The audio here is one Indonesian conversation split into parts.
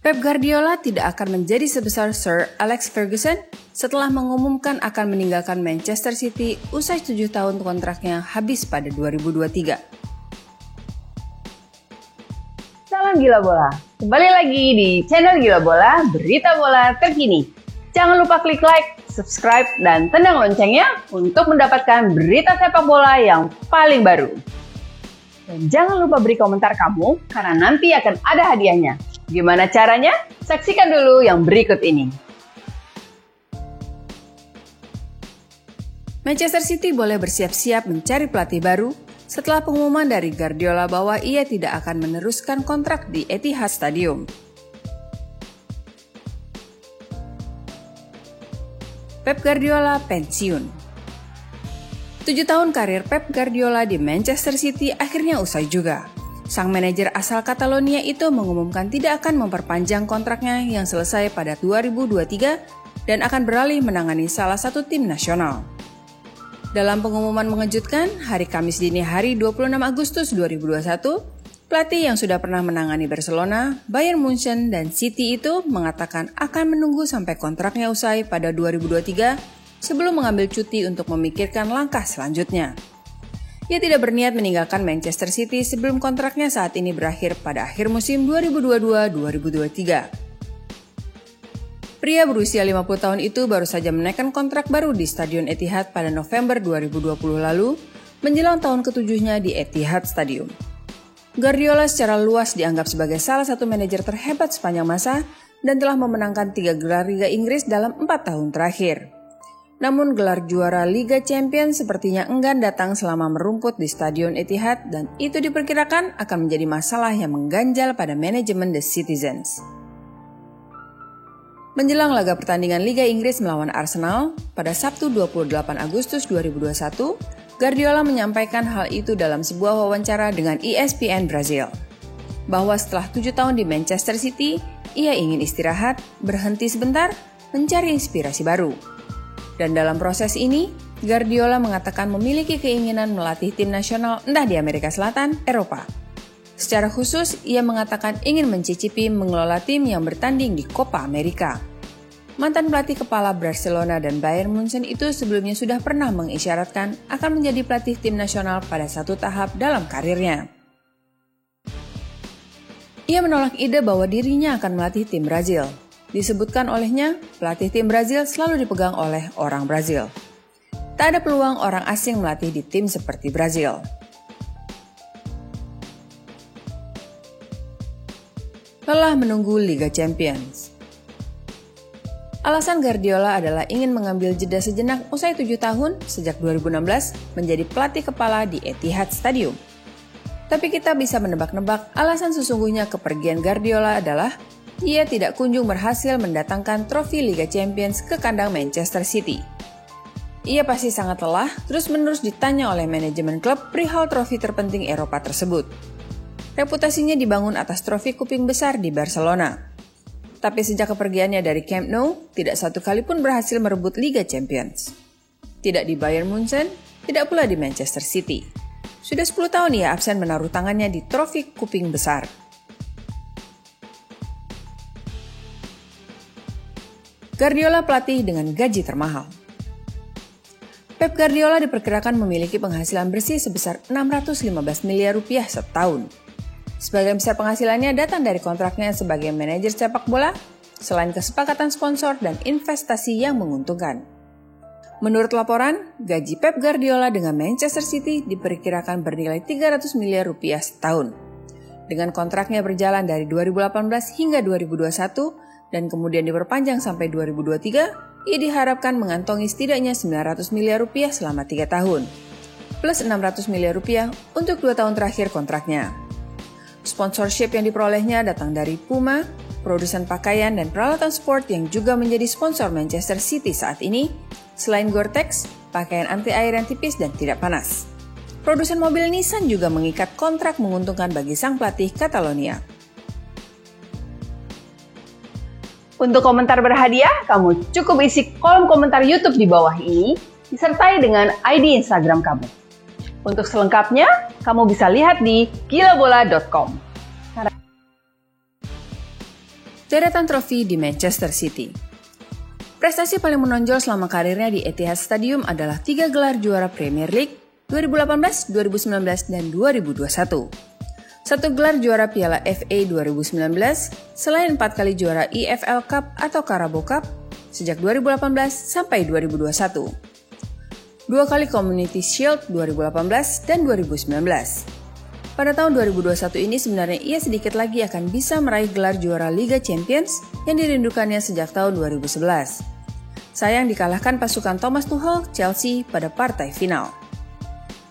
Pep Guardiola tidak akan menjadi sebesar Sir Alex Ferguson setelah mengumumkan akan meninggalkan Manchester City usai 7 tahun kontraknya habis pada 2023. Salam Gila Bola, kembali lagi di channel Gila Bola, berita bola terkini. Jangan lupa klik like, subscribe, dan tendang loncengnya untuk mendapatkan berita sepak bola yang paling baru. Dan jangan lupa beri komentar kamu, karena nanti akan ada hadiahnya. Gimana caranya? Saksikan dulu yang berikut ini. Manchester City boleh bersiap-siap mencari pelatih baru setelah pengumuman dari Guardiola bahwa ia tidak akan meneruskan kontrak di Etihad Stadium. Pep Guardiola pensiun. 7 tahun karir Pep Guardiola di Manchester City akhirnya usai juga. Sang manajer asal Catalonia itu mengumumkan tidak akan memperpanjang kontraknya yang selesai pada 2023 dan akan beralih menangani salah satu tim nasional. Dalam pengumuman mengejutkan, hari Kamis dini hari 26 Agustus 2021, pelatih yang sudah pernah menangani Barcelona, Bayern Munchen, dan City itu mengatakan akan menunggu sampai kontraknya usai pada 2023 sebelum mengambil cuti untuk memikirkan langkah selanjutnya. Ia tidak berniat meninggalkan Manchester City sebelum kontraknya saat ini berakhir pada akhir musim 2022-2023. Pria berusia 50 tahun itu baru saja menaikkan kontrak baru di Stadion Etihad pada November 2020 lalu, menjelang tahun ketujuhnya di Etihad Stadium. Guardiola secara luas dianggap sebagai salah satu manajer terhebat sepanjang masa dan telah memenangkan 3 gelar Liga Inggris dalam 4 tahun terakhir. Namun gelar juara Liga Champions sepertinya enggan datang selama merumput di Stadion Etihad dan itu diperkirakan akan menjadi masalah yang mengganjal pada manajemen The Citizens. Menjelang laga pertandingan Liga Inggris melawan Arsenal pada Sabtu 28 Agustus 2021, Guardiola menyampaikan hal itu dalam sebuah wawancara dengan ESPN Brazil. Bahwa setelah 7 tahun di Manchester City, ia ingin istirahat, berhenti sebentar, mencari inspirasi baru. Dan dalam proses ini, Guardiola mengatakan memiliki keinginan melatih tim nasional entah di Amerika Selatan, Eropa. Secara khusus, ia mengatakan ingin mencicipi mengelola tim yang bertanding di Copa America. Mantan pelatih kepala Barcelona dan Bayern Munchen itu sebelumnya sudah pernah mengisyaratkan akan menjadi pelatih tim nasional pada satu tahap dalam karirnya. Ia menolak ide bahwa dirinya akan melatih tim Brazil. Disebutkan olehnya, pelatih tim Brazil selalu dipegang oleh orang Brazil. Tak ada peluang orang asing melatih di tim seperti Brazil. Lelah menunggu Liga Champions. Alasan Guardiola adalah ingin mengambil jeda sejenak usai 7 tahun sejak 2016 menjadi pelatih kepala di Etihad Stadium. Tapi kita bisa menebak-nebak alasan sesungguhnya kepergian Guardiola adalah ia tidak kunjung berhasil mendatangkan trofi Liga Champions ke kandang Manchester City. Ia pasti sangat lelah, terus-menerus ditanya oleh manajemen klub perihal trofi terpenting Eropa tersebut. Reputasinya dibangun atas trofi kuping besar di Barcelona. Tapi sejak kepergiannya dari Camp Nou, tidak satu kali pun berhasil merebut Liga Champions. Tidak di Bayern Munchen, tidak pula di Manchester City. Sudah 10 tahun ia absen menaruh tangannya di trofi kuping besar. Guardiola pelatih dengan gaji termahal. Pep Guardiola diperkirakan memiliki penghasilan bersih sebesar 615 miliar rupiah setahun. Sebagian besar penghasilannya datang dari kontraknya sebagai manajer sepak bola, selain kesepakatan sponsor dan investasi yang menguntungkan. Menurut laporan, gaji Pep Guardiola dengan Manchester City diperkirakan bernilai 300 miliar rupiah setahun. Dengan kontraknya berjalan dari 2018 hingga 2021, dan kemudian diperpanjang sampai 2023, ia diharapkan mengantongi setidaknya 900 miliar rupiah selama 3 tahun, plus 600 miliar rupiah untuk 2 tahun terakhir kontraknya. Sponsorship yang diperolehnya datang dari Puma, produsen pakaian dan peralatan sport yang juga menjadi sponsor Manchester City saat ini, selain Gore-Tex, pakaian anti-air yang tipis dan tidak panas. Produsen mobil Nissan juga mengikat kontrak menguntungkan bagi sang pelatih Catalonia. Untuk komentar berhadiah, kamu cukup isi kolom komentar YouTube di bawah ini, disertai dengan ID Instagram kamu. Untuk selengkapnya, kamu bisa lihat di gilabola.com. deretan trofi di Manchester City. Prestasi paling menonjol selama karirnya di Etihad Stadium adalah 3 gelar juara Premier League 2018, 2019, dan 2021. 1 gelar juara Piala FA 2019, selain 4 kali juara EFL Cup atau Carabao Cup sejak 2018 sampai 2021. 2 kali Community Shield 2018 dan 2019. Pada tahun 2021 ini sebenarnya ia sedikit lagi akan bisa meraih gelar juara Liga Champions yang dirindukannya sejak tahun 2011. Sayang dikalahkan pasukan Thomas Tuchel Chelsea pada partai final.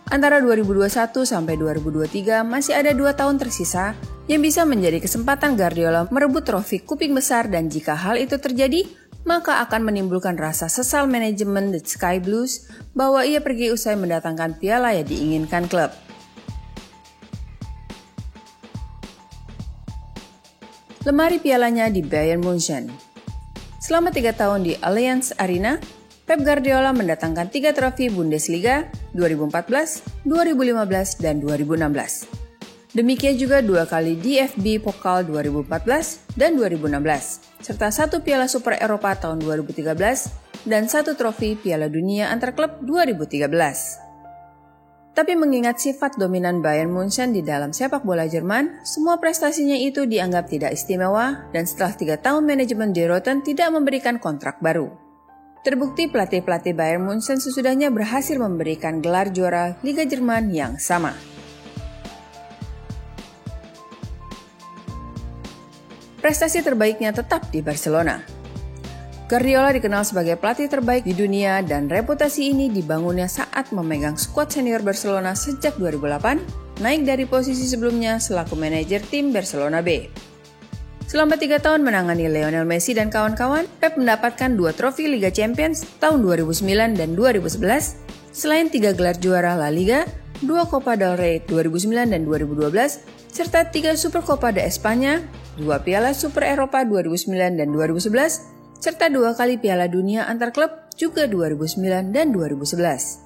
Antara 2021 sampai 2023 masih ada 2 tahun tersisa yang bisa menjadi kesempatan Guardiola merebut trofi kuping besar, dan jika hal itu terjadi, maka akan menimbulkan rasa sesal manajemen The Sky Blues bahwa ia pergi usai mendatangkan piala yang diinginkan klub. Lemari pialanya di Bayern Munchen. Selama 3 tahun di Allianz Arena, Pep Guardiola mendatangkan 3 trofi Bundesliga 2014, 2015, dan 2016. Demikian juga 2 kali DFB Pokal 2014 dan 2016, serta 1 Piala Super Eropa tahun 2013 dan 1 trofi Piala Dunia antar klub 2013. Tapi mengingat sifat dominan Bayern Munchen di dalam sepak bola Jerman, semua prestasinya itu dianggap tidak istimewa, dan setelah 3 tahun manajemen De Roten tidak memberikan kontrak baru. Terbukti pelatih-pelatih Bayern Munchen sesudahnya berhasil memberikan gelar juara Liga Jerman yang sama. Prestasi terbaiknya tetap di Barcelona. Guardiola dikenal sebagai pelatih terbaik di dunia, dan reputasi ini dibangunnya saat memegang skuad senior Barcelona sejak 2008, naik dari posisi sebelumnya selaku manajer tim Barcelona B. Selama 3 tahun menangani Lionel Messi dan kawan-kawan, Pep mendapatkan 2 trofi Liga Champions tahun 2009 dan 2011, selain 3 gelar juara La Liga, 2 Copa del Rey 2009 dan 2012, serta 3 Super Copa de España, 2 Piala Super Eropa 2009 dan 2011, serta 2 kali Piala Dunia antar klub juga 2009 dan 2011.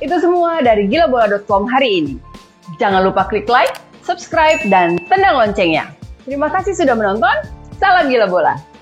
Itu semua dari gilabola.com hari ini. Jangan lupa klik like, subscribe, dan tendang loncengnya. Terima kasih sudah menonton. Salam Gila Bola.